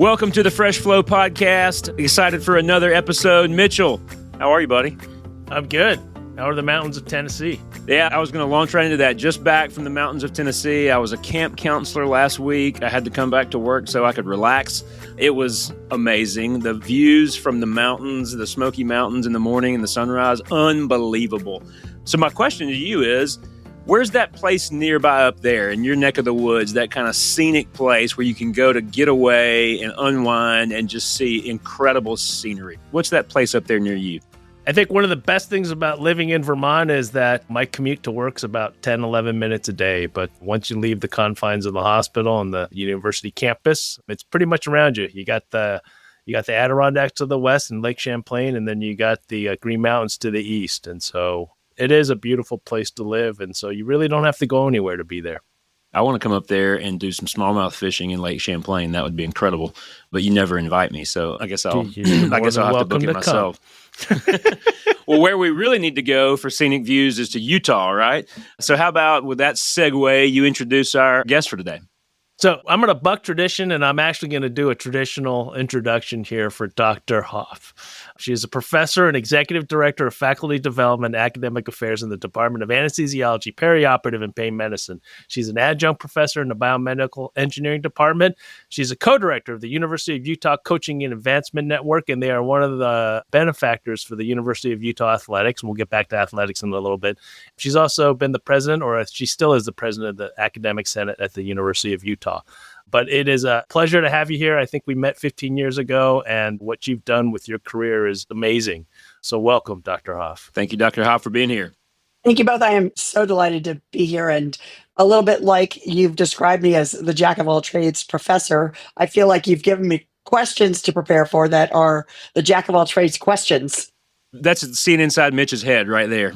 Welcome to the Fresh Flow Podcast. Excited for another episode. Mitchell, how are you, buddy? I'm good. How are the mountains of Tennessee? Yeah, I was going to launch right into that. Just back from the mountains of Tennessee. I was a camp counselor last week. I had to come back to work so I could relax. It was amazing. The views from the mountains, the Smoky Mountains in the morning and the sunrise, unbelievable. So my question to you is, where's that place nearby up there in your neck of the woods, that kind of scenic place where you can go to get away and unwind and just see incredible scenery? What's that place up there near you? I think one of the best things about living in Vermont is that my commute to work's about 10, 11 minutes a day. But once you leave the confines of the hospital and the university campus, it's pretty much around you. You got the Adirondacks to the west and Lake Champlain, and then you got the Green Mountains to the east. And so it is a beautiful place to live, and so you really don't have to go anywhere to be there. I want to come up there and do some smallmouth fishing in Lake Champlain. That would be incredible, but you never invite me, so I guess I'll have to book it myself. Well, where we really need to go for scenic views is to Utah, right? So how about with that segue, you introduce our guest for today? So I'm going to buck tradition, and I'm actually going to do a traditional introduction here for Dr. Hopf. She is a professor and executive director of faculty development and academic affairs in the Department of Anesthesiology, Perioperative, and Pain Medicine. She's an adjunct professor in the Biomedical Engineering Department. She's a co-director of the University of Utah Coaching and Advancement Network, and they are one of the benefactors for the University of Utah Athletics. And we'll get back to athletics in a little bit. She's also been the president, or she still is the president of the Academic Senate at the University of Utah. But it is a pleasure to have you here. I think we met 15 years ago, and what you've done with your career is amazing. So welcome, Dr. Hopf. Thank you, Dr. Hopf, for being here. Thank you both. I am so delighted to be here. And a little bit like you've described me as the jack of all trades professor, I feel like you've given me questions to prepare for that are the jack of all trades questions. That's seen inside Mitch's head right there.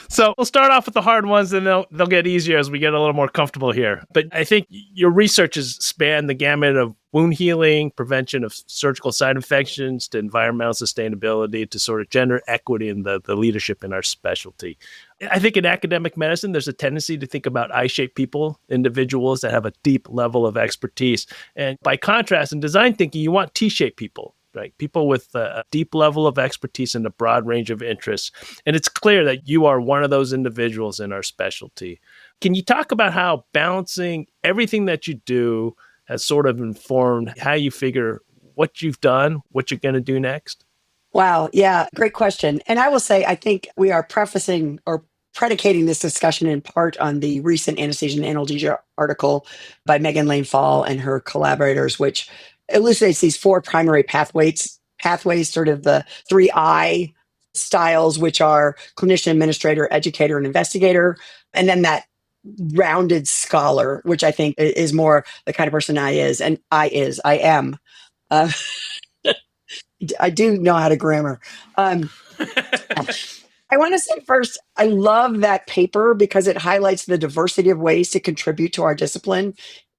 So we'll start off with the hard ones, and they'll get easier as we get a little more comfortable here. But I think your research has spanned the gamut of wound healing, prevention of surgical site infections, to environmental sustainability, to sort of gender equity and the leadership in our specialty. I think in academic medicine, there's a tendency to think about I-shaped people, individuals that have a deep level of expertise. And by contrast, in design thinking, you want T-shaped people. Right, people with a deep level of expertise and a broad range of interests. And it's clear that you are one of those individuals in our specialty. Can you talk about how balancing everything that you do has sort of informed how you figure what you've done, what you're going to do next? Wow. Yeah, great question. And I will say, I think we are prefacing or predicating this discussion in part on the recent anesthesia and analgesia article by Megan Lane Fall and her collaborators, which elucidates these four primary pathways, sort of the 3I styles, which are clinician, administrator, educator, and investigator. And then that rounded scholar, which I think is more the kind of person I am. I do know how to grammar. I want to say first, I love that paper because it highlights the diversity of ways to contribute to our discipline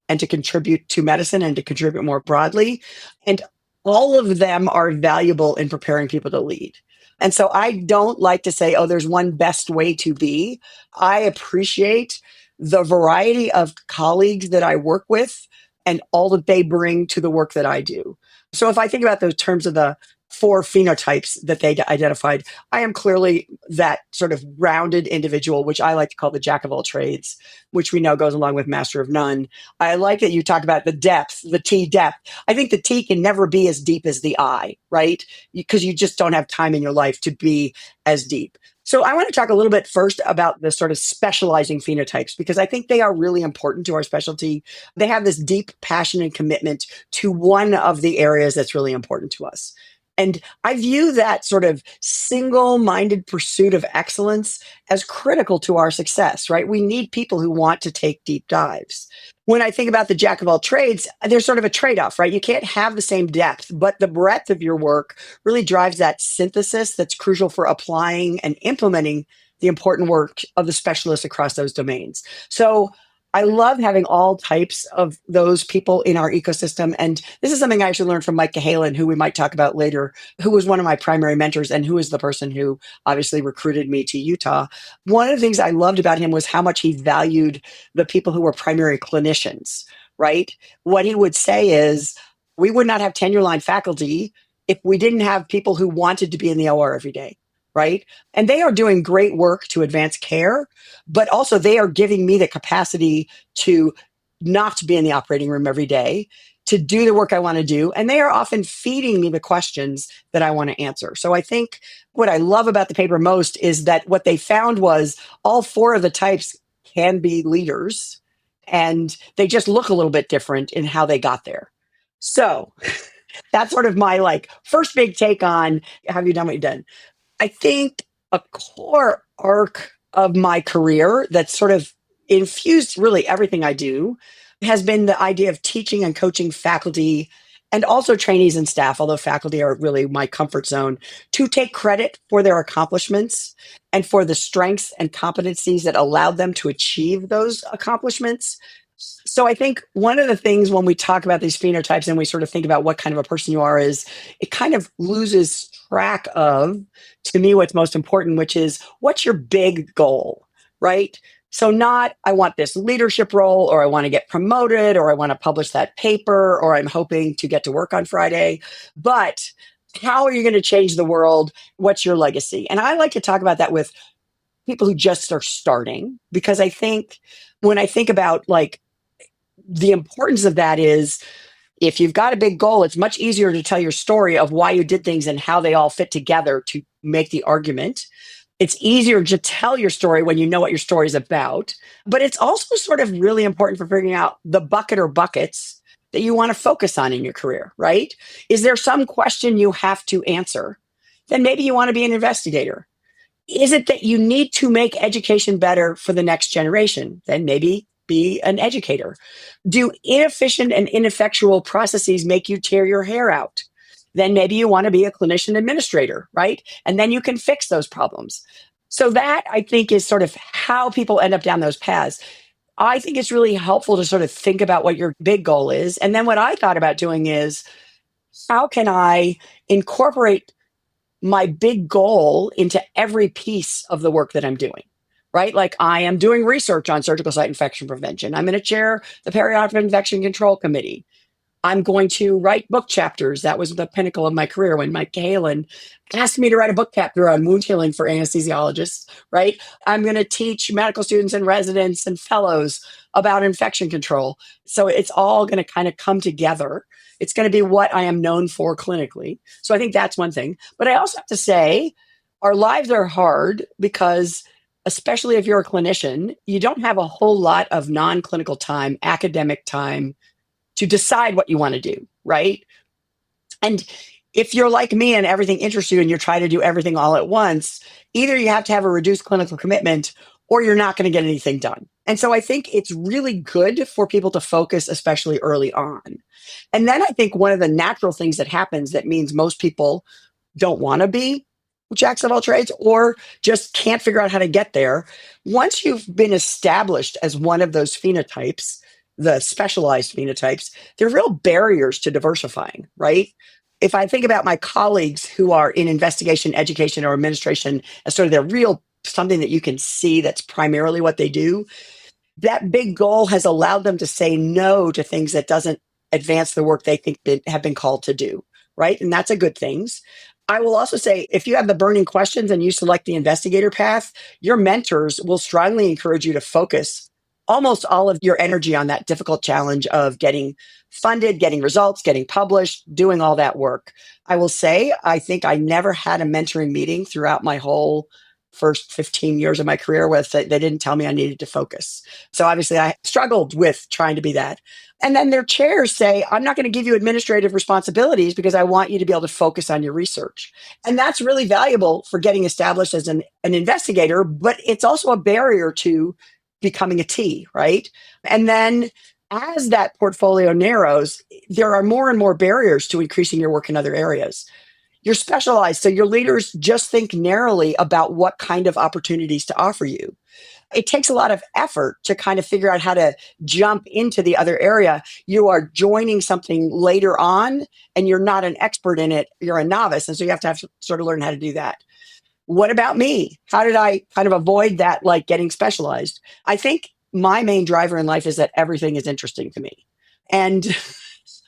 and to contribute to medicine and to contribute more broadly. And all of them are valuable in preparing people to lead. And so I don't like to say, oh, there's one best way to be. I appreciate the variety of colleagues that I work with and all that they bring to the work that I do. So if I think about those terms of the four phenotypes that they identified, I am clearly that sort of rounded individual, which I like to call the jack of all trades, which we know goes along with master of none. I like that you talk about the depth, the T depth. I think the T can never be as deep as the I, right? Because you just don't have time in your life to be as deep. So I want to talk a little bit first about the sort of specializing phenotypes, because I think they are really important to our specialty. They have this deep passion and commitment to one of the areas that's really important to us. And I view that sort of single-minded pursuit of excellence as critical to our success, right? We need people who want to take deep dives. When I think about the jack of all trades, there's sort of a trade-off, right? You can't have the same depth, but the breadth of your work really drives that synthesis that's crucial for applying and implementing the important work of the specialists across those domains. So I love having all types of those people in our ecosystem. And this is something I actually learned from Mike Cahalan, who we might talk about later, who was one of my primary mentors and who is the person who obviously recruited me to Utah. One of the things I loved about him was how much he valued the people who were primary clinicians, right? What he would say is, we would not have tenure line faculty if we didn't have people who wanted to be in the OR every day, right? And they are doing great work to advance care, but also they are giving me the capacity to not be in the operating room every day, to do the work I want to do. And they are often feeding me the questions that I want to answer. So I think what I love about the paper most is that what they found was all four of the types can be leaders, and they just look a little bit different in how they got there. So that's sort of my first big take on, have you done what you've done? I think a core arc of my career that's sort of infused really everything I do has been the idea of teaching and coaching faculty and also trainees and staff, although faculty are really my comfort zone, to take credit for their accomplishments and for the strengths and competencies that allowed them to achieve those accomplishments. So I think one of the things when we talk about these phenotypes and we sort of think about what kind of a person you are is it kind of loses track of, to me, what's most important, which is what's your big goal, right? So not, I want this leadership role, or I want to get promoted, or I want to publish that paper, or I'm hoping to get to work on Friday, but how are you going to change the world? What's your legacy? And I like to talk about that with people who just are starting, because I think when I think about the importance of that is, if you've got a big goal, it's much easier to tell your story of why you did things and how they all fit together to make the argument. It's easier to tell your story when you know what your story is about, but it's also sort of really important for figuring out the bucket or buckets that you want to focus on in your career, right? Is there some question you have to answer? Then maybe you want to be an investigator. Is it that you need to make education better for the next generation? Then maybe be an educator. Do inefficient and ineffectual processes make you tear your hair out? Then maybe you want to be a clinician administrator, right? And then you can fix those problems. So that, I think, is sort of how people end up down those paths. I think it's really helpful to sort of think about what your big goal is. And then what I thought about doing is, how can I incorporate my big goal into every piece of the work that I'm doing? Right? Like, I am doing research on surgical site infection prevention. I'm going to chair the perioperative infection control committee. I'm going to write book chapters. That was the pinnacle of my career when Mike Cahalan asked me to write a book chapter on wound healing for anesthesiologists, right? I'm going to teach medical students and residents and fellows about infection control. So it's all going to kind of come together. It's going to be what I am known for clinically. So I think that's one thing. But I also have to say, our lives are hard because, especially if you're a clinician, you don't have a whole lot of non-clinical time, academic time to decide what you want to do, right? And if you're like me and everything interests you and you're trying to do everything all at once, either you have to have a reduced clinical commitment or you're not going to get anything done. And so I think it's really good for people to focus, especially early on. And then I think one of the natural things that happens that means most people don't want to be jacks of all trades or just can't figure out how to get there. Once you've been established as one of those phenotypes, the specialized phenotypes, there are real barriers to diversifying, right? If I think about my colleagues who are in investigation, education, or administration as sort of their real something that you can see that's primarily what they do, that big goal has allowed them to say no to things that doesn't advance the work they think they have been called to do, right? And that's a good thing. I will also say, if you have the burning questions and you select the investigator path, your mentors will strongly encourage you to focus almost all of your energy on that difficult challenge of getting funded, getting results, getting published, doing all that work. I will say, I think I never had a mentoring meeting throughout my whole first 15 years of my career where they didn't tell me I needed to focus. So obviously I struggled with trying to be that. And then their chairs say, I'm not going to give you administrative responsibilities because I want you to be able to focus on your research. And that's really valuable for getting established as an investigator, but it's also a barrier to becoming a T, right? And then as that portfolio narrows, there are more and more barriers to increasing your work in other areas. You're specialized, so your leaders just think narrowly about what kind of opportunities to offer you. It takes a lot of effort to kind of figure out how to jump into the other area. You are joining something later on, and you're not an expert in it. You're a novice, and so you have to sort of learn how to do that. What about me? How did I kind of avoid that, getting specialized? I think my main driver in life is that everything is interesting to me. And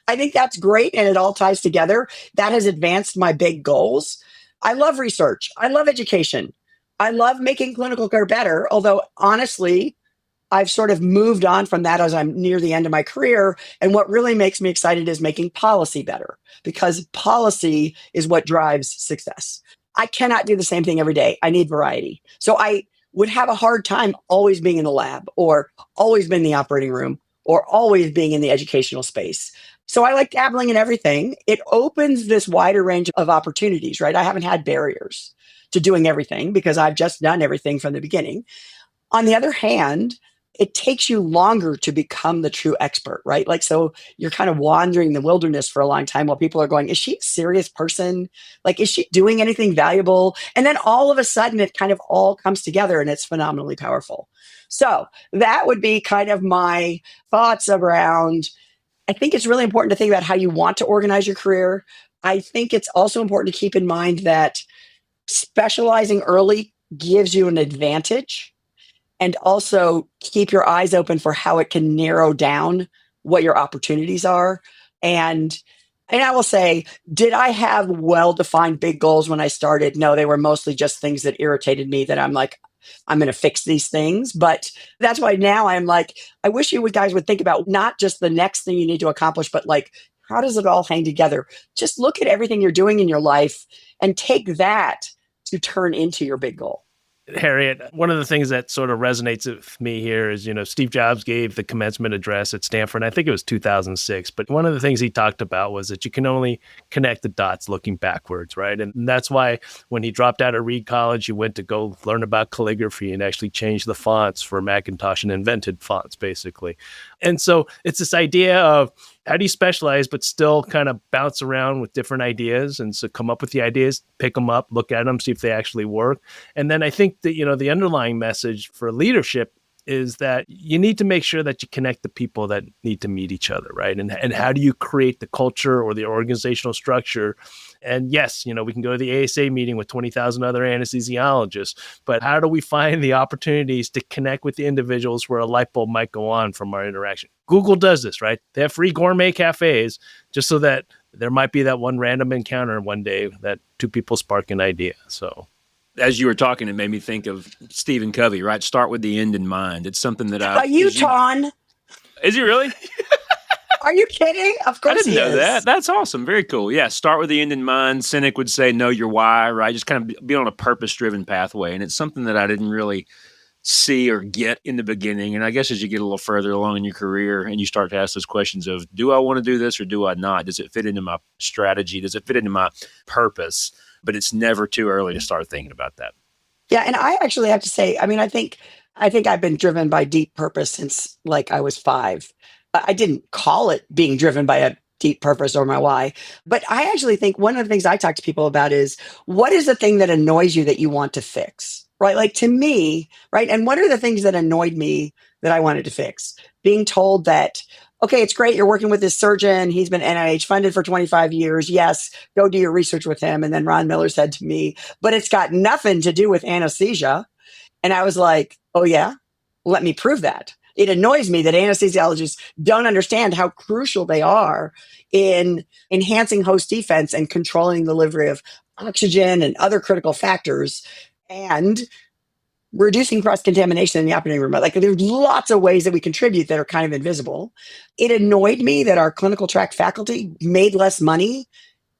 I think that's great. And it all ties together. That has advanced my big goals. I love research. I love education. I love making clinical care better. Although honestly, I've sort of moved on from that as I'm near the end of my career. And what really makes me excited is making policy better, because policy is what drives success. I cannot do the same thing every day. I need variety. So I would have a hard time always being in the lab or always being in the operating room or always being in the educational space. So I like dabbling in everything. It opens this wider range of opportunities, right? I haven't had barriers to doing everything because I've just done everything from the beginning. On the other hand, it takes you longer to become the true expert, right? Like, so you're kind of wandering the wilderness for a long time while people are going, is she a serious person? Like, is she doing anything valuable? And then all of a sudden it kind of all comes together and it's phenomenally powerful. So that would be kind of my thoughts around. I think it's really important to think about how you want to organize your career. I think it's also important to keep in mind that specializing early gives you an advantage, and also keep your eyes open for how it can narrow down what your opportunities are. And I will say, did I have well-defined big goals when I started? No, they were mostly just things that irritated me that I'm like, I'm going to fix these things. But that's why now I'm like, I wish you guys would think about not just the next thing you need to accomplish, but like, how does it all hang together? Just look at everything you're doing in your life and take that to turn into your big goal. Harriet, one of the things that sort of resonates with me here is, Steve Jobs gave the commencement address at Stanford. I think it was 2006. But one of the things he talked about was that you can only connect the dots looking backwards, right? And that's why when he dropped out of Reed College, he went to go learn about calligraphy and actually change the fonts for Macintosh and invented fonts, basically. And so it's this idea of how do you specialize, but still kind of bounce around with different ideas? And so come up with the ideas, pick them up, look at them, see if they actually work. And then I think that, the underlying message for leadership is that you need to make sure that you connect the people that need to meet each other, right? And how do you create the culture or the organizational structure? And yes, we can go to the ASA meeting with 20,000 other anesthesiologists, but how do we find the opportunities to connect with the individuals where a light bulb might go on from our interaction? Google does this, right? They have free gourmet cafes just so that there might be that one random encounter one day that two people spark an idea. So as you were talking, it made me think of Stephen Covey, right? Start with the end in mind. It's something that Are you, Ton? Is he really? Are you kidding? Of course I didn't know is. that. That's awesome. Very cool. Yeah, start with the end in mind. Cynic would say, know your why, right? Just kind of be on a purpose-driven pathway. And it's something that I didn't really see or get in the beginning. And I guess as you get a little further along in your career and you start to ask those questions of, do I want to do this or do I not? Does it fit into my strategy? Does it fit into my purpose? But it's never too early to start thinking about that. Yeah. And I actually have to say, I think I've been driven by deep purpose since like I was 5. I didn't call it being driven by a deep purpose or my why, but I actually think one of the things I talk to people about is, what is the thing that annoys you that you want to fix? Right? Like, to me, right? And what are the things that annoyed me that I wanted to fix? Being told that, okay, it's great, you're working with this surgeon, he's been NIH funded for 25 years. Yes, go do your research with him. And then Ron Miller said to me, but it's got nothing to do with anesthesia. And I was like, oh yeah, let me prove that. It annoys me that anesthesiologists don't understand how crucial they are in enhancing host defense and controlling the delivery of oxygen and other critical factors, and reducing cross-contamination in the operating room. Like, there's lots of ways that we contribute that are kind of invisible. It annoyed me that our clinical track faculty made less money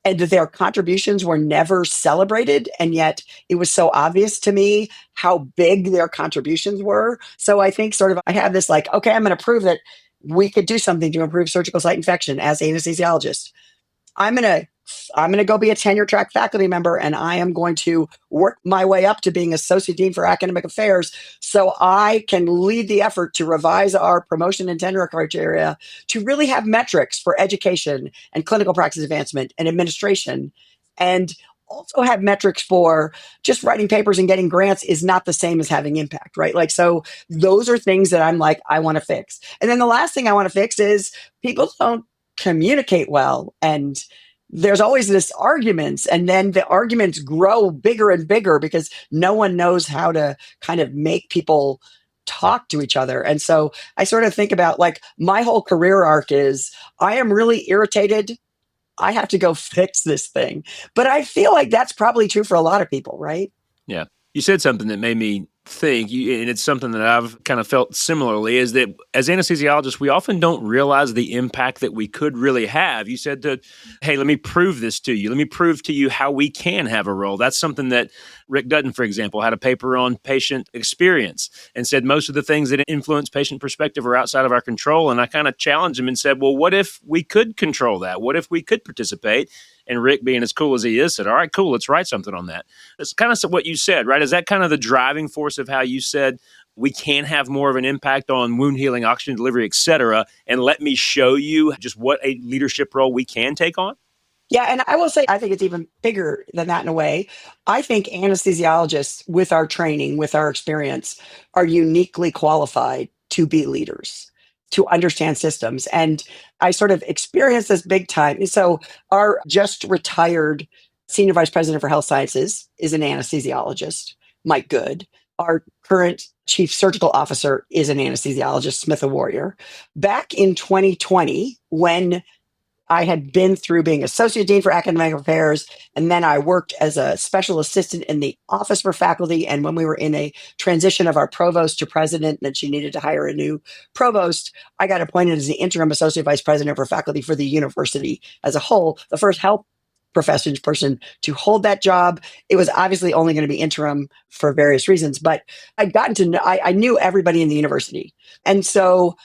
and that their contributions were never celebrated. And yet it was so obvious to me how big their contributions were. So I think sort of I have this like, okay, I'm going to prove that we could do something to improve surgical site infection as anesthesiologists. I'm going to go be a tenure track faculty member, and I am going to work my way up to being associate dean for academic affairs so I can lead the effort to revise our promotion and tenure criteria to really have metrics for education and clinical practice advancement and administration, and also have metrics for just writing papers and getting grants is not the same as having impact, right? Like, so those are things that I'm like, I want to fix. And then the last thing I want to fix is people don't communicate well, and there's always this arguments, and then the arguments grow bigger and bigger because no one knows how to kind of make people talk to each other. And so I sort of think about like my whole career arc is I am really irritated. I have to go fix this thing. But I feel like that's probably true for a lot of people, right? Yeah. You said something that made me think, and it's something that I've kind of felt similarly, is that as anesthesiologists, we often don't realize the impact that we could really have. You said that, hey, let me prove this to you. Let me prove to you how we can have a role. That's something that Rick Dutton, for example, had a paper on patient experience and said most of the things that influence patient perspective are outside of our control. And I kind of challenged him and said, well, what if we could control that? What if we could participate? And Rick, being as cool as he is, said, all right, cool, let's write something on that. That's kind of what you said, right? Is that kind of the driving force of how you said we can have more of an impact on wound healing, oxygen delivery, et cetera, and let me show you just what a leadership role we can take on? Yeah, and I will say, I think it's even bigger than that in a way. I think anesthesiologists, with our training, with our experience, are uniquely qualified to be leaders, to understand systems. And I sort of experienced this big time. So, our just retired Senior Vice President for Health Sciences is an anesthesiologist, Mike Good. Our current Chief Surgical Officer is an anesthesiologist, Smith a Warrior. Back in 2020, when I had been through being Associate Dean for Academic Affairs, and then I worked as a special assistant in the Office for Faculty. And when we were in a transition of our provost to president, and she needed to hire a new provost, I got appointed as the interim Associate Vice President for Faculty for the university as a whole, the first health professions person to hold that job. It was obviously only going to be interim for various reasons, but I'd gotten to know, I knew everybody in the university. And so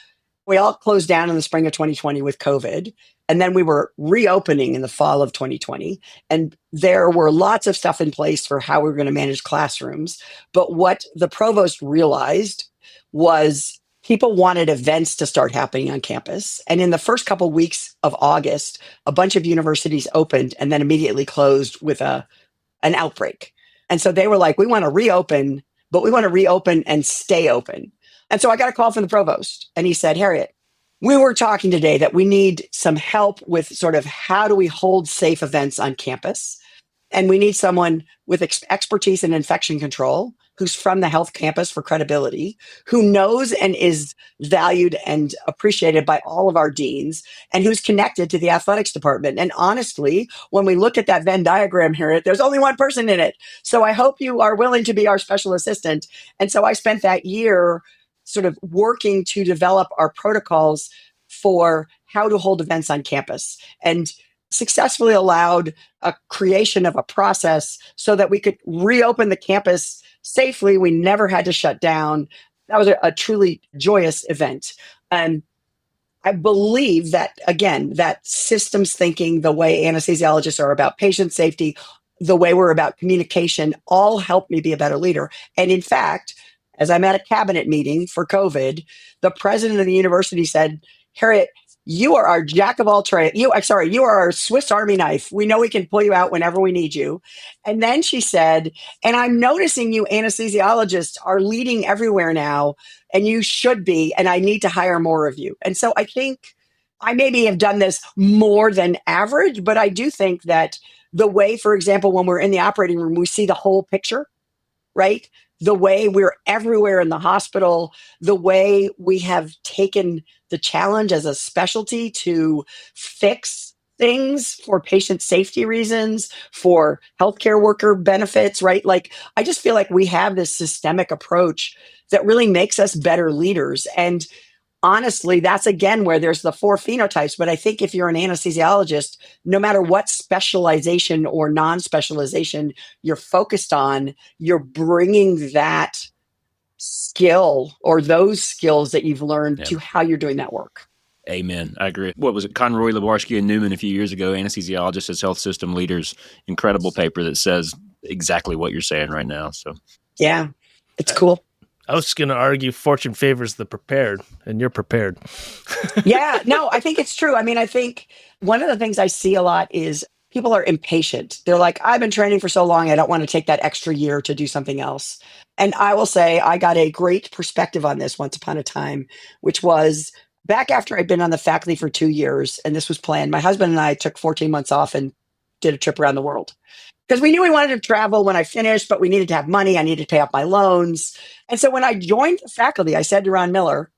we all closed down in the spring of 2020 with COVID. And then we were reopening in the fall of 2020. And there were lots of stuff in place for how we were going to manage classrooms. But what the provost realized was people wanted events to start happening on campus. And in the first couple of weeks of August, a bunch of universities opened and then immediately closed with an outbreak. And so they were like, we want to reopen, but we want to reopen and stay open. And so I got a call from the provost and he said, Harriet, we were talking today that we need some help with sort of how do we hold safe events on campus? And we need someone with expertise in infection control, who's from the health campus for credibility, who knows and is valued and appreciated by all of our deans, and who's connected to the athletics department. And honestly, when we look at that Venn diagram here, there's only one person in it. So I hope you are willing to be our special assistant. And so I spent that year sort of working to develop our protocols for how to hold events on campus and successfully allowed a creation of a process so that we could reopen the campus safely. We never had to shut down. That was a truly joyous event. And I believe that, again, that systems thinking, the way anesthesiologists are about patient safety, the way we're about communication, all helped me be a better leader. And in fact, as I'm at a cabinet meeting for COVID, the president of the university said, Harriet, you are our jack of all trades. You are our Swiss Army knife. We know we can pull you out whenever we need you. And then she said, and I'm noticing you anesthesiologists are leading everywhere now, and you should be, and I need to hire more of you. And so I think I maybe have done this more than average, but I do think that the way, for example, when we're in the operating room, we see the whole picture, right? The way we're everywhere in the hospital, the way we have taken the challenge as a specialty to fix things for patient safety reasons, for healthcare worker benefits, right? Like, I just feel like we have this systemic approach that really makes us better leaders. And honestly, that's again where there's the four phenotypes. But I think if you're an anesthesiologist, no matter what specialization or non-specialization you're focused on, you're bringing that skill or those skills that you've learned to how you're doing that work. Amen. I agree. What was it? Conroy, Lebarski, and Newman a few years ago, anesthesiologists as health system leaders, incredible paper that says exactly what you're saying right now. So, yeah, it's cool. I was going to argue fortune favors the prepared, and you're prepared. Yeah, no, I think it's true. I mean, I think one of the things I see a lot is people are impatient. They're like, I've been training for so long, I don't want to take that extra year to do something else. And I will say I got a great perspective on this once upon a time, which was back after I'd been on the faculty for 2 years, and this was planned. My husband and I took 14 months off and did a trip around the world. because we knew we wanted to travel when I finished, but we needed to have money. I needed to pay off my loans. And so when I joined the faculty, I said to Ron Miller,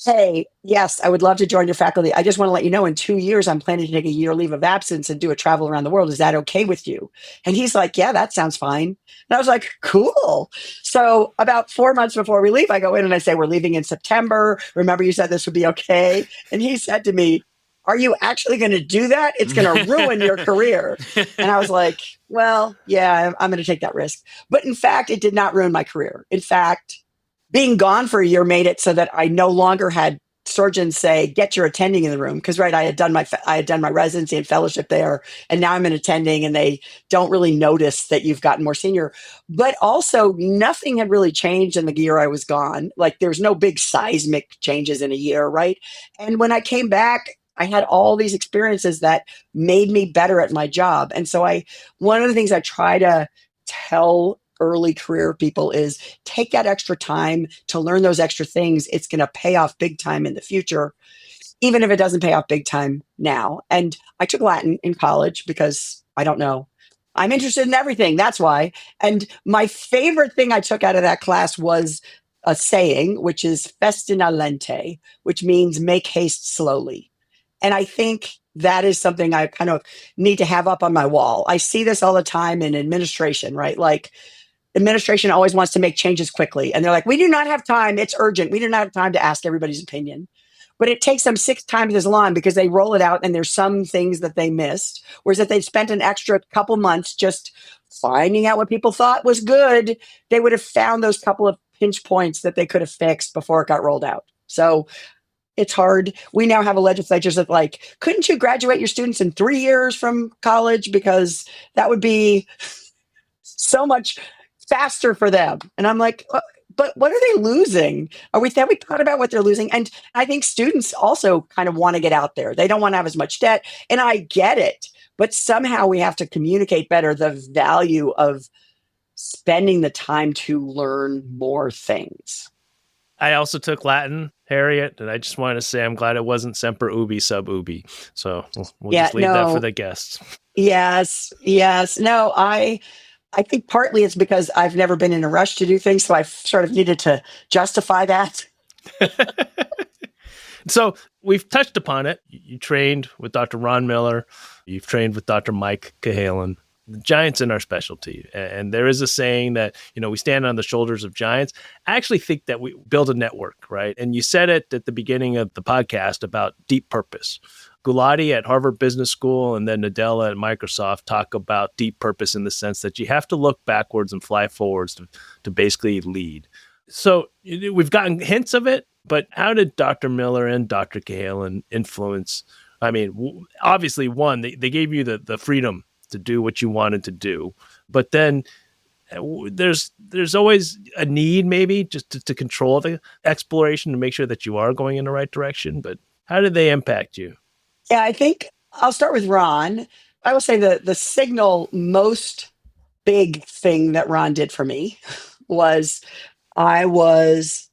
hey, yes, I would love to join your faculty. I just want to let you know in 2 years, I'm planning to take a year leave of absence and do a travel around the world. Is that okay with you? And he's like, yeah, that sounds fine. And I was like, cool. So about 4 months before we leave, I go in and I say, we're leaving in September. Remember, you said this would be okay. And he said to me, are you actually going to do that? It's going to ruin your career. And I was like, well, yeah, I'm going to take that risk. But in fact, it did not ruin my career. In fact, being gone for a year made it so that I no longer had surgeons say, get your attending in the room. Because, right, I had done my residency and fellowship there, and now I'm an attending, and they don't really notice that you've gotten more senior. But also, nothing had really changed in the year I was gone. Like, there's no big seismic changes in a year, right? And when I came back, I had all these experiences that made me better at my job. And so one of the things I try to tell early career people is take that extra time to learn those extra things. It's going to pay off big time in the future, even if it doesn't pay off big time now. And I took Latin in college because I don't know. I'm interested in everything. That's why. And my favorite thing I took out of that class was a saying, which is festina lente, which means make haste slowly. And I think that is something I kind of need to have up on my wall. I see this all the time in administration, right? Like, administration always wants to make changes quickly. And they're like, we do not have time. It's urgent. We do not have time to ask everybody's opinion. But it takes them 6 times as long because they roll it out and there's some things that they missed. Whereas if they'd spent an extra couple months just finding out what people thought was good, they would have found those couple of pinch points that they could have fixed before it got rolled out. So it's hard. We now have a legislature that's like, couldn't you graduate your students in 3 years from college? Because that would be so much faster for them. And I'm like, but what are they losing? Have we thought about what they're losing? And I think students also kind of want to get out there. They don't want to have as much debt. And I get it. But somehow we have to communicate better the value of spending the time to learn more things. I also took Latin, Harriet, and I just wanted to say I'm glad it wasn't semper ubi sub ubi. So we'll just leave that for the guests. Yes. No, I think partly it's because I've never been in a rush to do things, so I've sort of needed to justify that. So we've touched upon it. You trained with Dr. Ron Miller. You've trained with Dr. Mike Cahalan. The giants in our specialty. And there is a saying that, we stand on the shoulders of giants. I actually think that we build a network, right? And you said it at the beginning of the podcast about deep purpose. Gulati at Harvard Business School and then Nadella at Microsoft talk about deep purpose in the sense that you have to look backwards and fly forwards to basically lead. So we've gotten hints of it, but how did Dr. Miller and Dr. Cahalan influence? I mean, obviously, one, they gave you the freedom to do what you wanted to do. But then there's always a need maybe just to control the exploration to make sure that you are going in the right direction. But how did they impact you? Yeah, I think I'll start with Ron. I will say the signal most big thing that Ron did for me was I was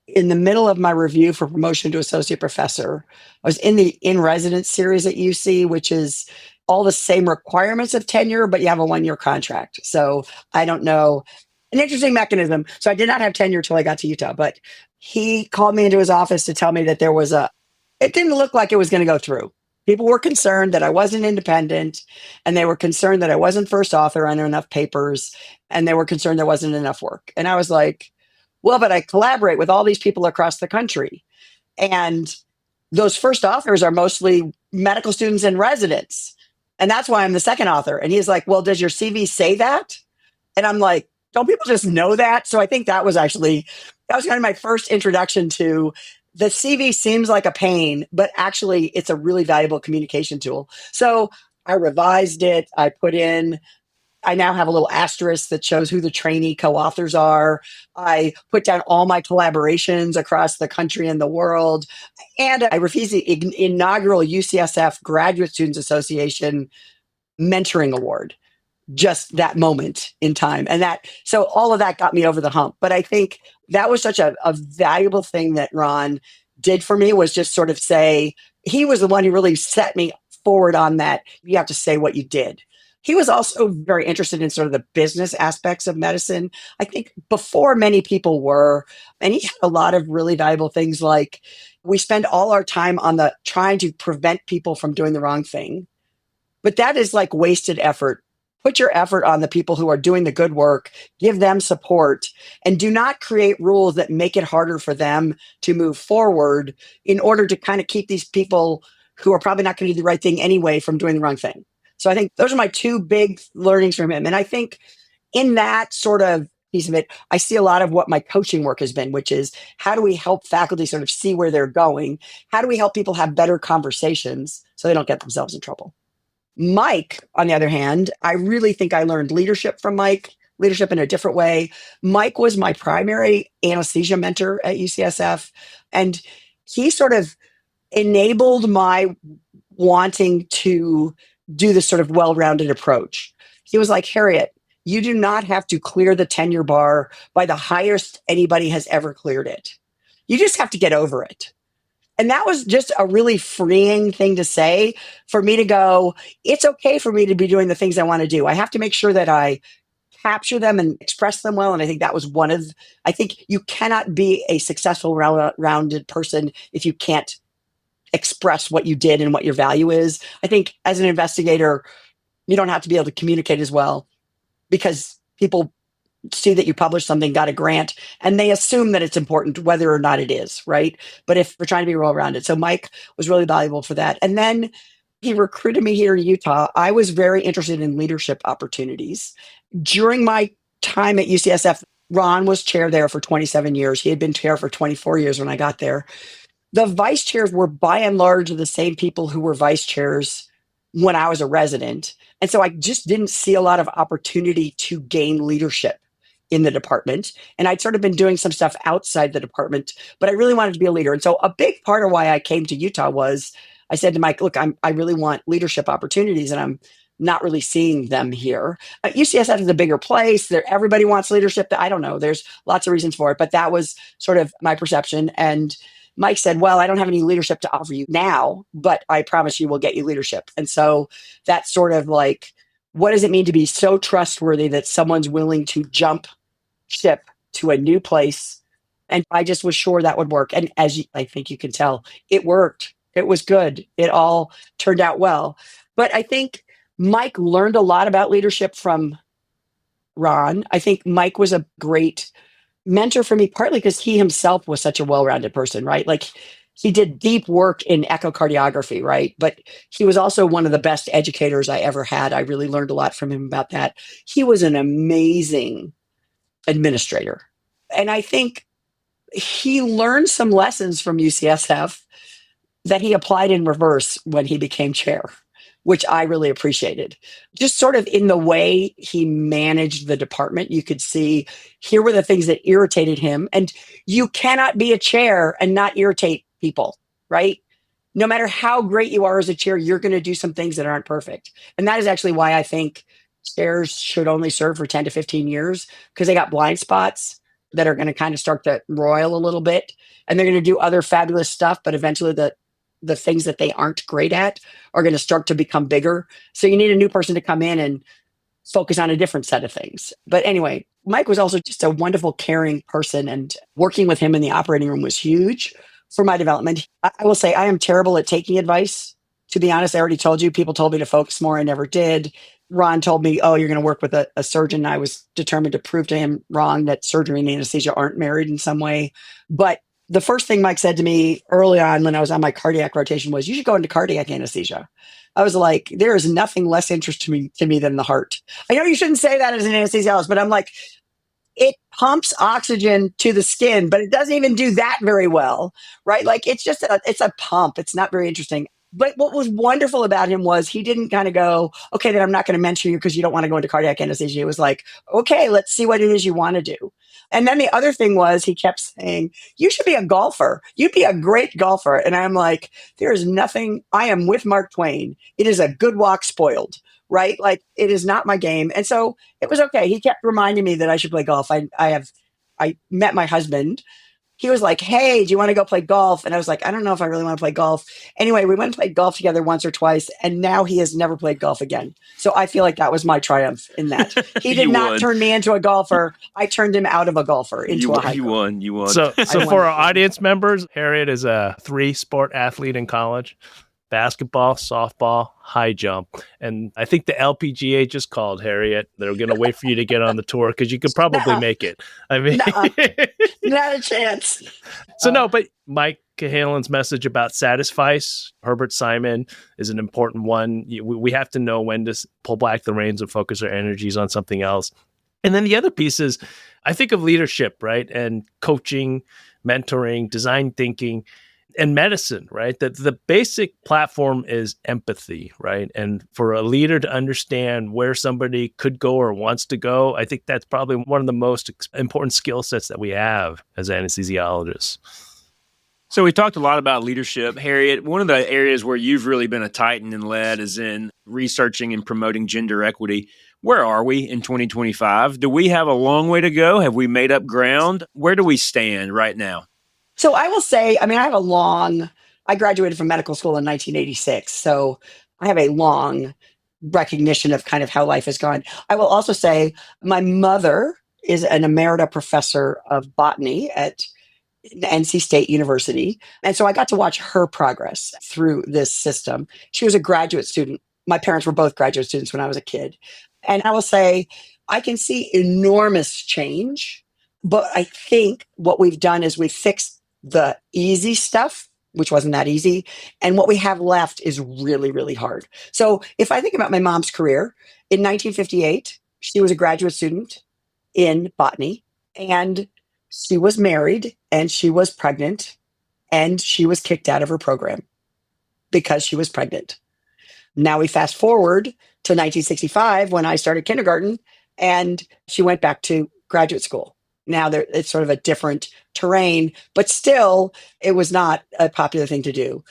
in the middle of my review for promotion to associate professor. I was in the in-residence series at UC, which is all the same requirements of tenure, but you have a 1-year contract. So I don't know, an interesting mechanism. So I did not have tenure till I got to Utah, but he called me into his office to tell me that it didn't look like it was going to go through. People were concerned that I wasn't independent, and they were concerned that I wasn't first author on enough papers, and they were concerned there wasn't enough work. And I was like, well, but I collaborate with all these people across the country. And those first authors are mostly medical students and residents. And that's why I'm the second author. And he's like, well, does your CV say that? And I'm like, don't people just know that? So I think that was kind of my first introduction to the CV seems like a pain, but actually it's a really valuable communication tool. So I revised it. I now have a little asterisk that shows who the trainee co-authors are. I put down all my collaborations across the country and the world. And I refused the inaugural UCSF Graduate Students Association mentoring award, just that moment in time. So all of that got me over the hump. But I think that was such a valuable thing that Ron did for me, was just sort of say, he was the one who really set me forward on that. You have to say what you did. He was also very interested in sort of the business aspects of medicine. I think before many people were, and he had a lot of really valuable things like we spend all our time on the trying to prevent people from doing the wrong thing. But that is like wasted effort. Put your effort on the people who are doing the good work, give them support, and do not create rules that make it harder for them to move forward in order to kind of keep these people who are probably not going to do the right thing anyway from doing the wrong thing. So I think those are my two big learnings from him. And I think in that sort of piece of it, I see a lot of what my coaching work has been, which is how do we help faculty sort of see where they're going? How do we help people have better conversations so they don't get themselves in trouble? Mike, on the other hand, I really think I learned leadership from Mike, leadership in a different way. Mike was my primary anesthesia mentor at UCSF, and he sort of enabled my wanting to do this sort of well-rounded approach. He was like, Harriet, you do not have to clear the tenure bar by the highest anybody has ever cleared it. You just have to get over it. And that was just a really freeing thing to say for me to go, it's okay for me to be doing the things I want to do. I have to make sure that I capture them and express them well. And I think that was I think you cannot be a successful rounded person if you can't express what you did and what your value is. I think as an investigator, you don't have to be able to communicate as well because people see that you published something, got a grant, and they assume that it's important whether or not it is, right? But if we're trying to be well-rounded. So Mike was really valuable for that. And then he recruited me here in Utah. I was very interested in leadership opportunities. During my time at UCSF, Ron was chair there for 27 years. He had been chair for 24 years when I got there. The vice chairs were by and large the same people who were vice chairs when I was a resident. And so I just didn't see a lot of opportunity to gain leadership in the department. And I'd sort of been doing some stuff outside the department, but I really wanted to be a leader. And so a big part of why I came to Utah was I said to Mike, look, I really want leadership opportunities and I'm not really seeing them here. UCSF is a bigger place. Everybody wants leadership. I don't know. There's lots of reasons for it, but that was sort of my perception. And Mike said, well, I don't have any leadership to offer you now, but I promise you we'll get you leadership. And so that's sort of like, what does it mean to be so trustworthy that someone's willing to jump ship to a new place? And I just was sure that would work. And I think you can tell, it worked. It was good. It all turned out well. But I think Mike learned a lot about leadership from Ron. I think Mike was a great mentor for me, partly because he himself was such a well-rounded person, right? Like he did deep work in echocardiography, right? But he was also one of the best educators I ever had. I really learned a lot from him about that. He was an amazing administrator. And I think he learned some lessons from UCSF that he applied in reverse when he became chair, which I really appreciated. Just sort of in the way he managed the department, you could see here were the things that irritated him. And you cannot be a chair and not irritate people, right? No matter how great you are as a chair, you're going to do some things that aren't perfect. And that is actually why I think chairs should only serve for 10 to 15 years because they got blind spots that are going to kind of start to roil a little bit. And they're going to do other fabulous stuff, but eventually the things that they aren't great at are going to start to become bigger. So you need a new person to come in and focus on a different set of things. But anyway, Mike was also just a wonderful, caring person, and working with him in the operating room was huge for my development. I will say I am terrible at taking advice. To be honest, I already told you, people told me to focus more. I never did. Ron told me, oh, you're going to work with a surgeon. I was determined to prove to him wrong that surgery and anesthesia aren't married in some way. But the first thing Mike said to me early on when I was on my cardiac rotation was, you should go into cardiac anesthesia. I was like, there is nothing less interesting to me than the heart. I know you shouldn't say that as an anesthesiologist, but I'm like, it pumps oxygen to the skin, but it doesn't even do that very well, right? Like it's a pump. It's not very interesting. But what was wonderful about him was he didn't kind of go, okay, then I'm not going to mention you because you don't want to go into cardiac anesthesia. It was like, okay, let's see what it is you want to do. And then the other thing was he kept saying, you should be a golfer. You'd be a great golfer. And I'm like, there is nothing. I am with Mark Twain. It is a good walk spoiled, right? Like it is not my game. And so it was okay. He kept reminding me that I should play golf. I met my husband he was like, hey, do you want to go play golf? And I was like, I don't know if I really want to play golf. Anyway, we went and played golf together once or twice, and now he has never played golf again. So I feel like that was my triumph in that. He did not turn me into a golfer. I turned him out of a golfer into a hiker. You won. So for our audience members, Harriet is a 3-sport athlete in college. Basketball, softball, high jump. And I think the LPGA just called, Harriet. They're going to wait for you to get on the tour because you could probably make it. I mean, not a chance. So but Mike Cahalan's message about satisfice, Herbert Simon, is an important one. We have to know when to pull back the reins and focus our energies on something else. And then the other piece is, I think of leadership, right? And coaching, mentoring, design thinking, and medicine, right? That the basic platform is empathy, right? And for a leader to understand where somebody could go or wants to go, I think that's probably one of the most important skill sets that we have as anesthesiologists. So we talked a lot about leadership. Harriet, one of the areas where you've really been a titan and led is in researching and promoting gender equity. Where are we in 2025? Do we have a long way to go? Have we made up ground? Where do we stand right now? So I will say, I graduated from medical school in 1986. So I have a long recognition of kind of how life has gone. I will also say my mother is an emerita professor of botany at NC State University. And so I got to watch her progress through this system. She was a graduate student. My parents were both graduate students when I was a kid. And I will say, I can see enormous change, but I think what we've done is we've fixed the easy stuff, which wasn't that easy. And what we have left is really, really hard. So if I think about my mom's career, in 1958, she was a graduate student in botany, and she was married, and she was pregnant, and she was kicked out of her program because she was pregnant. Now we fast forward to 1965 when I started kindergarten, and she went back to graduate school. Now it's sort of a different terrain, but still, it was not a popular thing to do.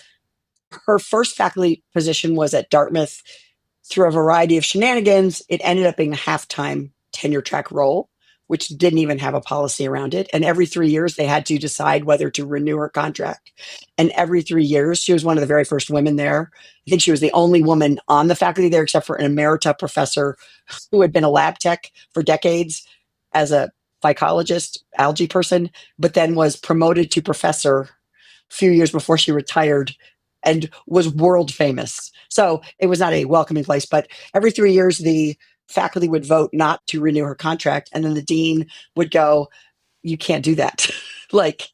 Her first faculty position was at Dartmouth. Through a variety of shenanigans, it ended up being a half-time tenure track role, which didn't even have a policy around it. And every 3 years, they had to decide whether to renew her contract. And every 3 years, she was one of the very first women there. I think she was the only woman on the faculty there, except for an emerita professor who had been a lab tech for decades as a phycologist, algae person, but then was promoted to professor a few years before she retired and was world famous. So it was not a welcoming place, but every 3 years, the faculty would vote not to renew her contract. And then the dean would go, you can't do that. Like,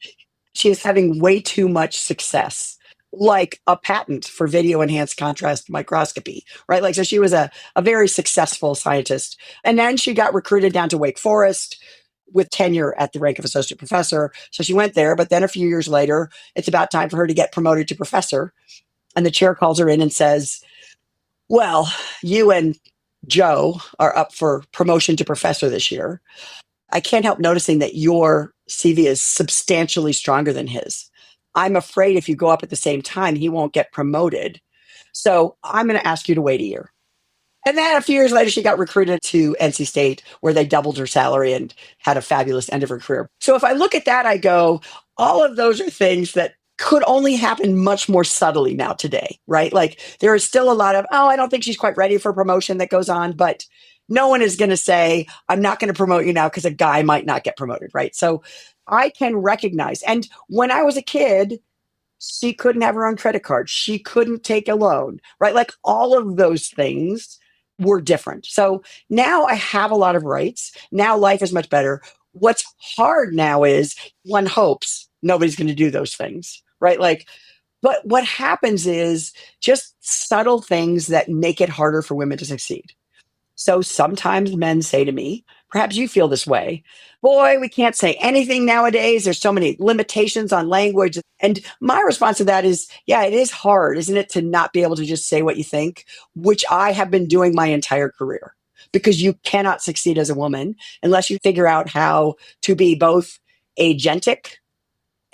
she is having way too much success, like a patent for video enhanced contrast microscopy, right? Like, so she was a very successful scientist. And then she got recruited down to Wake Forest with tenure at the rank of associate professor. So she went there, but then a few years later, it's about time for her to get promoted to professor. And the chair calls her in and says, well, you and Joe are up for promotion to professor this year. I can't help noticing that your CV is substantially stronger than his. I'm afraid if you go up at the same time, he won't get promoted. So I'm going to ask you to wait a year. And then a few years later, she got recruited to NC State, where they doubled her salary and had a fabulous end of her career. So if I look at that, I go, all of those are things that could only happen much more subtly now today, right? Like, there is still a lot of, I don't think she's quite ready for promotion that goes on, but no one is going to say, I'm not going to promote you now because a guy might not get promoted, right? So I can recognize. And when I was a kid, she couldn't have her own credit card. She couldn't take a loan, right? Like, all of those things were different. So now I have a lot of rights. Now life is much better. What's hard now is one hopes nobody's going to do those things, right? Like, but what happens is just subtle things that make it harder for women to succeed. So sometimes men say to me, perhaps you feel this way, boy, we can't say anything nowadays. There's so many limitations on language. And my response to that is, yeah, it is hard, isn't it, to not be able to just say what you think, which I have been doing my entire career, because you cannot succeed as a woman unless you figure out how to be both agentic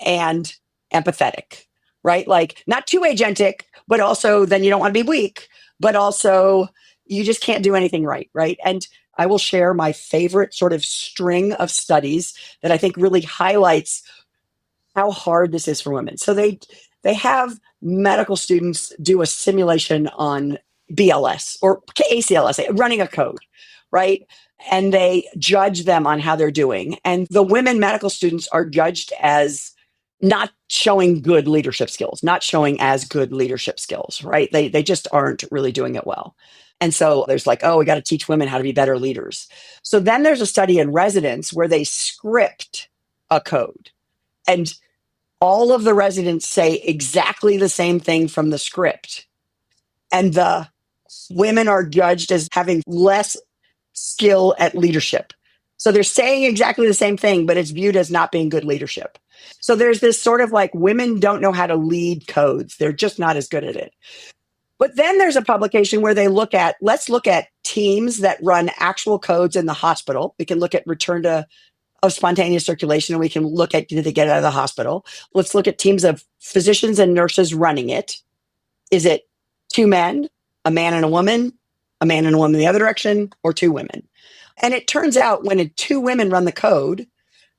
and empathetic, right? Like, not too agentic, but also then you don't want to be weak, but also you just can't do anything right, right? And I will share my favorite sort of string of studies that I think really highlights how hard this is for women. So they have medical students do a simulation on BLS or ACLS, running a code, right? And they judge them on how they're doing. And the women medical students are judged as not showing good leadership skills, not showing as good leadership skills, right? They just aren't really doing it well. And so there's like, oh, we got to teach women how to be better leaders. So then there's a study in residents where they script a code, and all of the residents say exactly the same thing from the script. And the women are judged as having less skill at leadership. So they're saying exactly the same thing, but it's viewed as not being good leadership. So there's this sort of like women don't know how to lead codes. They're just not as good at it. But then there's a publication where let's look at teams that run actual codes in the hospital. We can look at return of spontaneous circulation, and we can look at, did they get out of the hospital? Let's look at teams of physicians and nurses running it. Is it two men, a man and a woman in the other direction, or two women? And it turns out when two women run the code,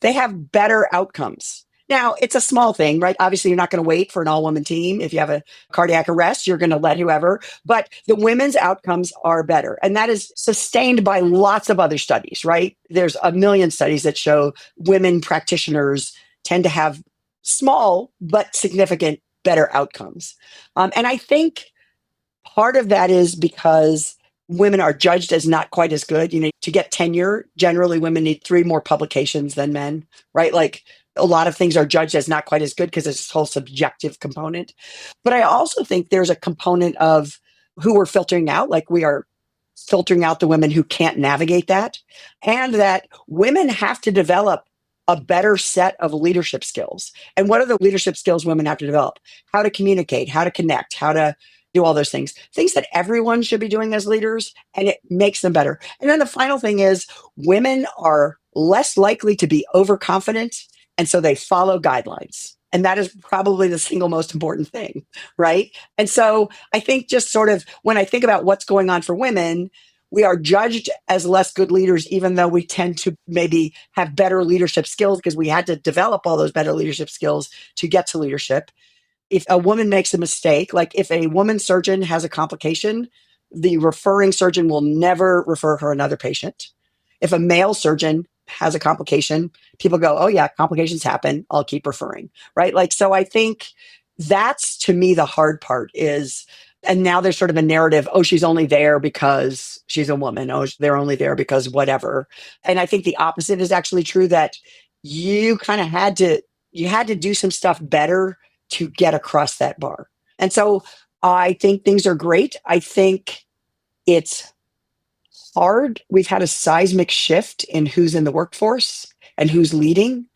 they have better outcomes. Now, it's a small thing, right? Obviously, you're not going to wait for an all-woman team. If you have a cardiac arrest, you're going to let whoever. But the women's outcomes are better. And that is sustained by lots of other studies, right? There's a million studies that show women practitioners tend to have small but significant better outcomes. And I think part of that is because women are judged as not quite as good. To get tenure, generally women need 3 more publications than men, right? Like a lot of things are judged as not quite as good because it's this whole subjective component. But I also think there's a component of who we're filtering out, like we are filtering out the women who can't navigate that, and that women have to develop a better set of leadership skills. And what are the leadership skills women have to develop? How to communicate, how to connect, how to do all those things that everyone should be doing as leaders, and it makes them better. And then the final thing is women are less likely to be overconfident, and so they follow guidelines. And that is probably the single most important thing, right? And so I think just sort of when I think about what's going on for women, we are judged as less good leaders, even though we tend to maybe have better leadership skills because we had to develop all those better leadership skills to get to leadership. If a woman makes a mistake, like if a woman surgeon has a complication, the referring surgeon will never refer her another patient. If a male surgeon has a complication, people go, oh yeah, complications happen, I'll keep referring, right? Like, so I think that's to me the hard part is, and now there's sort of a narrative, oh, she's only there because she's a woman. Oh, they're only there because whatever. And I think the opposite is actually true, that you kind of had to do some stuff better to get across that bar. And so I think things are great. I think it's hard. We've had a seismic shift in who's in the workforce and who's leading.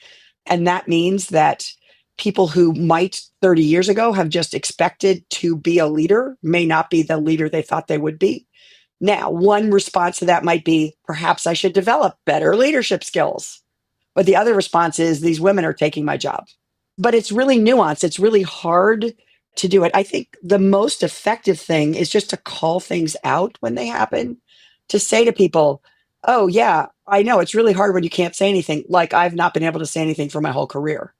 And that means that people who might 30 years ago have just expected to be a leader may not be the leader they thought they would be. Now, one response to that might be, perhaps I should develop better leadership skills. But the other response is, these women are taking my job. But it's really nuanced. It's really hard to do it. I think the most effective thing is just to call things out when they happen, to say to people, oh yeah, I know it's really hard when you can't say anything. Like I've not been able to say anything for my whole career,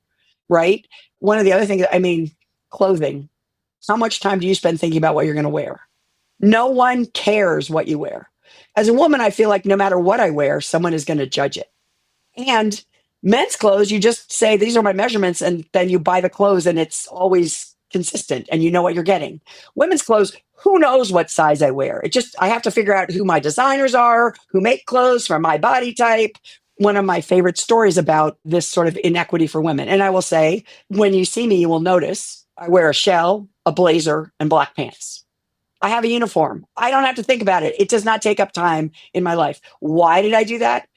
right? One of the other things, clothing. How much time do you spend thinking about what you're going to wear? No one cares what you wear. As a woman, I feel like no matter what I wear, someone is going to judge it. And men's clothes, you just say, these are my measurements, and then you buy the clothes and it's always consistent and you know what you're getting. Women's clothes, who knows what size I wear? I have to figure out who my designers are, who make clothes for my body type. One of my favorite stories about this sort of inequity for women. And I will say, when you see me, you will notice I wear a shell, a blazer, and black pants. I have a uniform. I don't have to think about it. It does not take up time in my life. Why did I do that?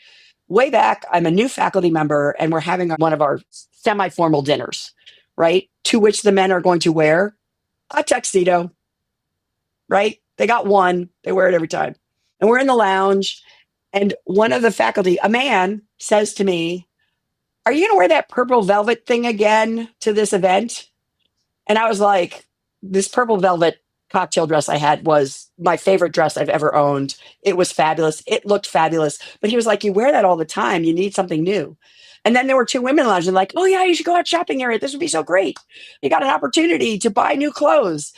Way back, I'm a new faculty member and we're having one of our semi-formal dinners, right? To which the men are going to wear a tuxedo, right? They got one, they wear it every time. And we're in the lounge and one of the faculty, a man, says to me, are you going to wear that purple velvet thing again to this event? And I was like, this purple velvet cocktail dress I had was my favorite dress I've ever owned. It was fabulous. It looked fabulous. But he was like, you wear that all the time. You need something new. And then there were two women lounging like, oh yeah, you should go out shopping, Harriet. This would be so great. You got an opportunity to buy new clothes.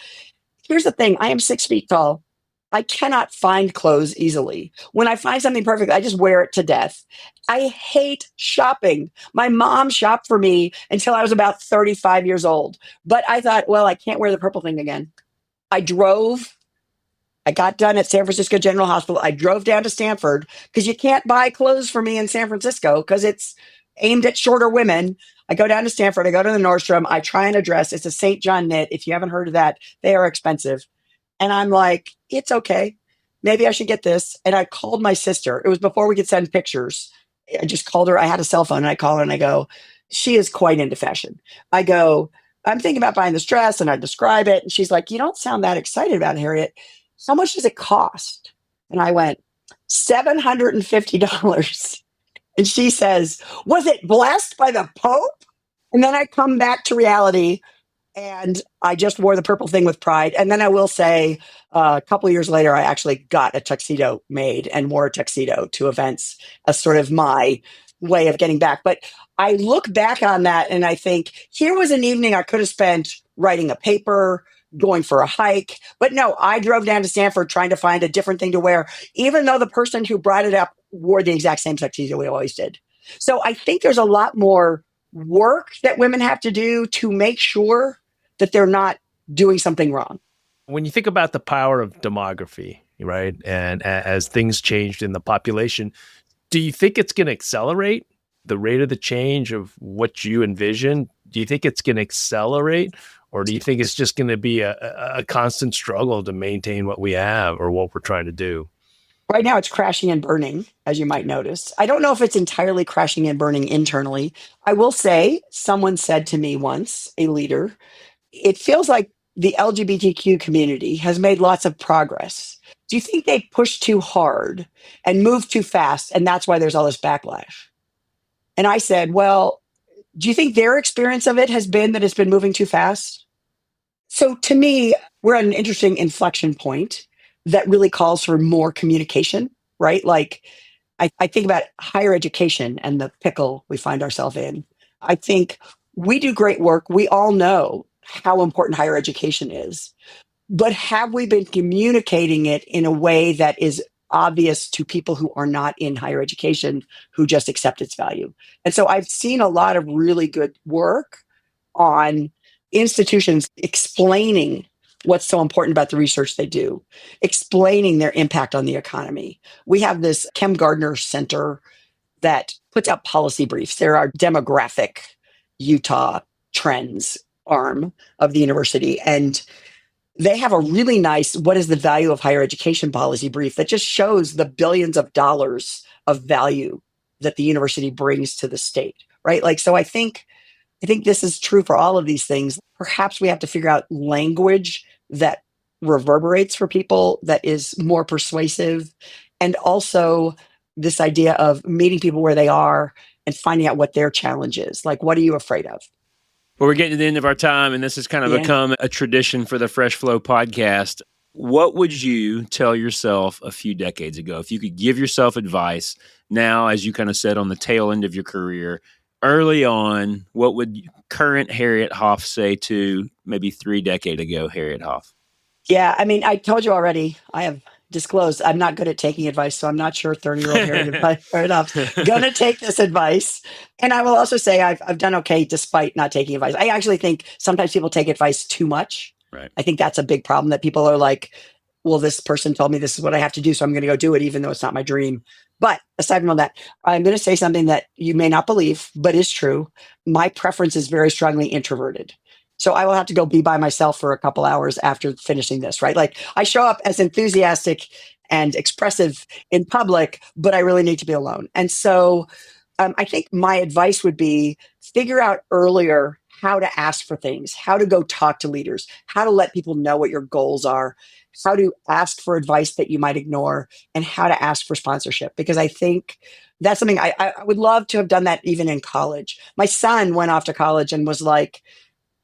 Here's the thing. I am 6 feet tall. I cannot find clothes easily. When I find something perfect, I just wear it to death. I hate shopping. My mom shopped for me until I was about 35 years old. But I thought, well, I can't wear the purple thing again. I got done at San Francisco General Hospital. I drove down to Stanford because you can't buy clothes for me in San Francisco because it's aimed at shorter women. I go down to Stanford. I go to the Nordstrom. I try on a dress. It's a St. John knit. If you haven't heard of that, they are expensive. And I'm like, it's okay. Maybe I should get this. And I called my sister. It was before we could send pictures. I just called her. I had a cell phone and I call her and I go, she is quite into fashion. I go, I'm thinking about buying this dress, and I describe it. And she's like, you don't sound that excited about it, Harriet. How much does it cost? And I went, $750. And she says, was it blessed by the Pope? And then I come back to reality, and I just wore the purple thing with pride. And then I will say, a couple of years later, I actually got a tuxedo made and wore a tuxedo to events as sort of my way of getting back. But I look back on that and I think, here was an evening I could have spent writing a paper, going for a hike. But no, I drove down to Stanford trying to find a different thing to wear, even though the person who brought it up wore the exact same tuxedo we always did. So I think there's a lot more work that women have to do to make sure that they're not doing something wrong. When you think about the power of demography, right, and as things changed in the population, do you think it's going to accelerate the rate of the change of what you envision? Do you think it's going to accelerate, or do you think it's just going to be a constant struggle to maintain what we have or what we're trying to do? Right now, it's crashing and burning, as you might notice. I don't know if it's entirely crashing and burning internally. I will say, someone said to me once, a leader, it feels like the LGBTQ community has made lots of progress. Do you think they pushed too hard and moved too fast, and that's why there's all this backlash? And I said, well, do you think their experience of it has been that it's been moving too fast? So to me, we're at an interesting inflection point that really calls for more communication, right? Like, I think about higher education and the pickle we find ourselves in. I think we do great work. We all know how important higher education is. But have we been communicating it in a way that is obvious to people who are not in higher education, who just accept its value? And so I've seen a lot of really good work on institutions explaining what's so important about the research they do, explaining their impact on the economy. We have this Kem Gardner Center that puts out policy briefs. They're our demographic Utah trends arm of the university. And they have a really nice, what is the value of higher education policy brief that just shows the billions of dollars of value that the university brings to the state, right? Like, so I think this is true for all of these things. Perhaps we have to figure out language that reverberates for people, that is more persuasive. And also this idea of meeting people where they are and finding out what their challenge is. Like, what are you afraid of? Well, we're getting to the end of our time, and this has kind of become a tradition for the Fresh Flow podcast. What would you tell yourself a few decades ago? If you could give yourself advice now, as you kind of said, on the tail end of your career, early on, what would current Harriet Hopf say to maybe 3 decades ago Harriet Hopf? Yeah, I mean, I told you already, I have disclosed I'm not good at taking advice, so I'm not sure 30-year-old Harriet Hopf going to take this advice. And I will also say I've done okay despite not taking advice. I actually think sometimes people take advice too much. Right. I think that's a big problem, that people are like, well, this person told me this is what I have to do, so I'm going to go do it, even though it's not my dream. But aside from all that, I'm going to say something that you may not believe, but is true. My preference is very strongly introverted. So I will have to go be by myself for a couple hours after finishing this, right? Like, I show up as enthusiastic and expressive in public, but I really need to be alone. And so I think my advice would be figure out earlier how to ask for things, how to go talk to leaders, how to let people know what your goals are, how to ask for advice that you might ignore, and how to ask for sponsorship. Because I think that's something I would love to have done that even in college. My son went off to college and was like,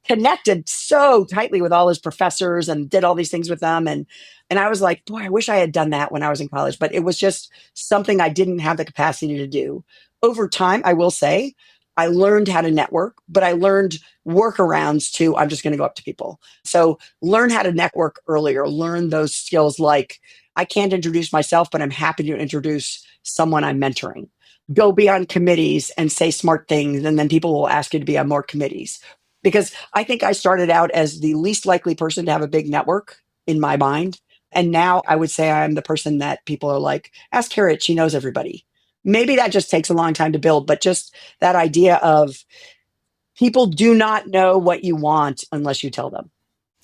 connected so tightly with all his professors and did all these things with them. And I was like, boy, I wish I had done that when I was in college, but it was just something I didn't have the capacity to do. Over time, I will say, I learned how to network, but I learned workarounds to, I'm just going to go up to people. So learn how to network earlier, learn those skills like I can't introduce myself, but I'm happy to introduce someone I'm mentoring. Go be on committees and say smart things, and then people will ask you to be on more committees. Because I think I started out as the least likely person to have a big network in my mind. And now I would say I'm the person that people are like, ask Harriet, she knows everybody. Maybe that just takes a long time to build, but just that idea of people do not know what you want unless you tell them.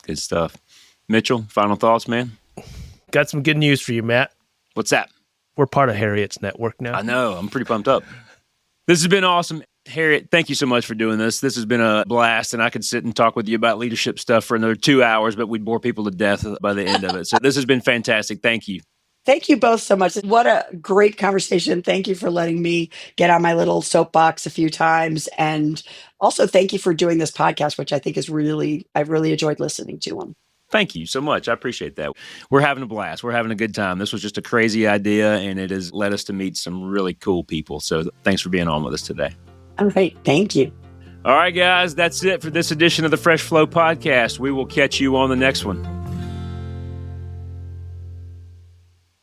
Good stuff. Mitchell, final thoughts, man? Got some good news for you, Matt. What's that? We're part of Harriet's network now. I know. I'm pretty pumped up. This has been awesome. Harriet, thank you so much for doing this. This has been a blast, and I could sit and talk with you about leadership stuff for another 2 hours, but we'd bore people to death by the end of it. So this has been fantastic. Thank you. Thank you both so much. What a great conversation. Thank you for letting me get on my little soapbox a few times. And also thank you for doing this podcast, which I think is I've really enjoyed listening to them. Thank you so much. I appreciate that. We're having a blast. We're having a good time. This was just a crazy idea, and it has led us to meet some really cool people. So thanks for being on with us today. All right. Thank you. All right, guys, that's it for this edition of the Fresh Flow Podcast. We will catch you on the next one.